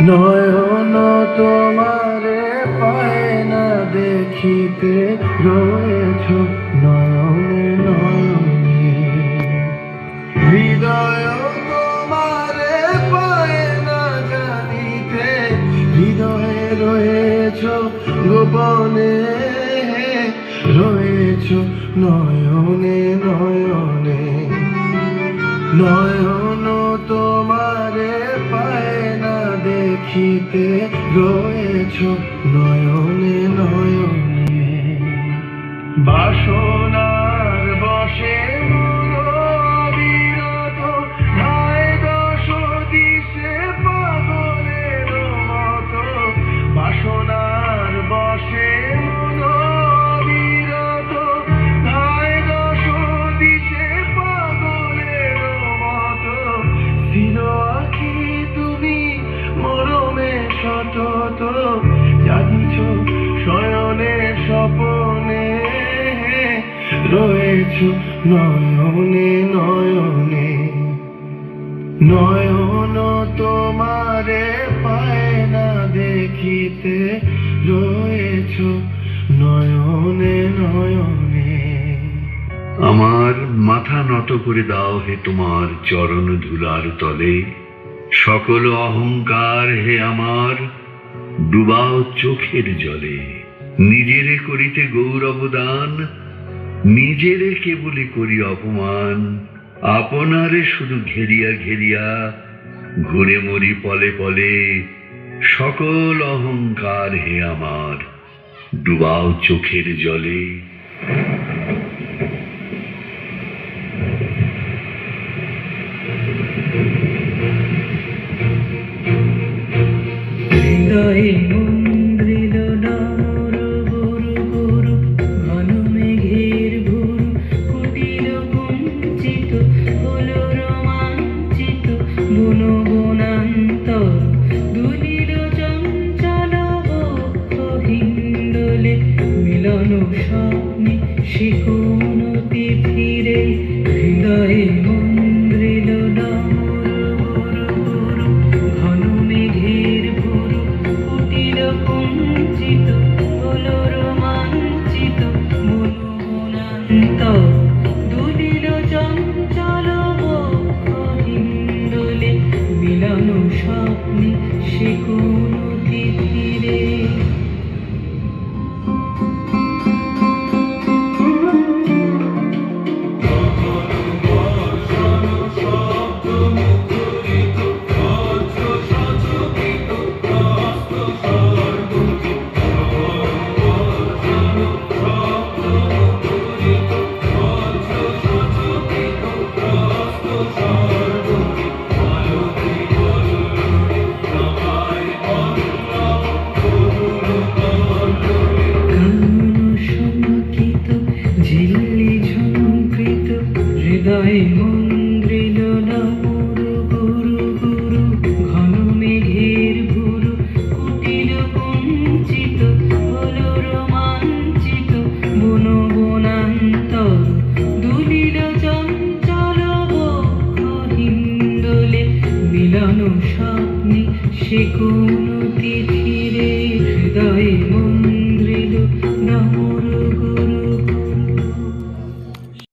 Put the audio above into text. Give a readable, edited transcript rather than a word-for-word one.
নয়ন তোমারে পায় না দেখিতে, রয়েছ নয়নে নয়নে। হৃদয় তোমারে পায় না জানিতে, হৃদয়ে রয়েছ গোপনে, রয়েছ নয়নে নয়নে। নয়ন তোমারে পায় না দেখিতে, রয়েছ নয়নে নয়নে। বাসনার বশে মন বিরত, ধায় দশ দিশে পাগলের মতো। বাসনার বশে মন বিরত, ধায় দশ দিশে পাগলের মতো। স্থির আঁখি তুমি মরমে সতত, জাগিছ শয়নে স্বপনে, রয়েছ নয়নে নয়নে। নয়ন তোমারে পায় না দেখিতে, রয়েছ নয়নে নয়নে। আমার মাথা নত করে দাও হে তোমার চরণ ধুলার তলে, সকল অহংকার হে আমার ডুবাও চোখের জলে। নিজেরে করিতে গৌরব দান, নিজেরে কেবলি করি অপমান। আপনারে শুধু ঘেরিয়া ঘেরিয়া ঘুরে মরি পলে পলে, সকল অহংকার হে আমার ডুবাও চোখের জলে। হৃদয়ে মন্দ্রিল ডামর গুরু গুরু, ঘন মেঘের ভুরু কুটিল কুঞ্চিত, হল রোমাঞ্চিত বন বনান্তর। দুলিল চঞ্চল বক্ষ হিন্দোলে, মিলন স্বপ্নে সে কোন তিথিরে। হৃদয়ে মন্দ্রিল ডামর গুরু গুরু, ঘন মেঘের ভুরু কুটিল কুঞ্চিত, হল রোমাঞ্চিত বন বনান্তর। দুলিল চঞ্চল বক্ষ হিন্দোলে, মিলন স্বপ্নে সে কোন তিথিরে। ঝিল্লি ঝঙ্কৃত, হৃদয়ে মন্দ্রিল ডামর গুরু গুরু, ঘন মেঘের ভুরু কুটিল কুঞ্চিত, হল রোমাঞ্চিত বন বনান্তর। দুলিল চঞ্চল বক্ষ হিন্দোলে, মিলন স্বপ্নে সে কোন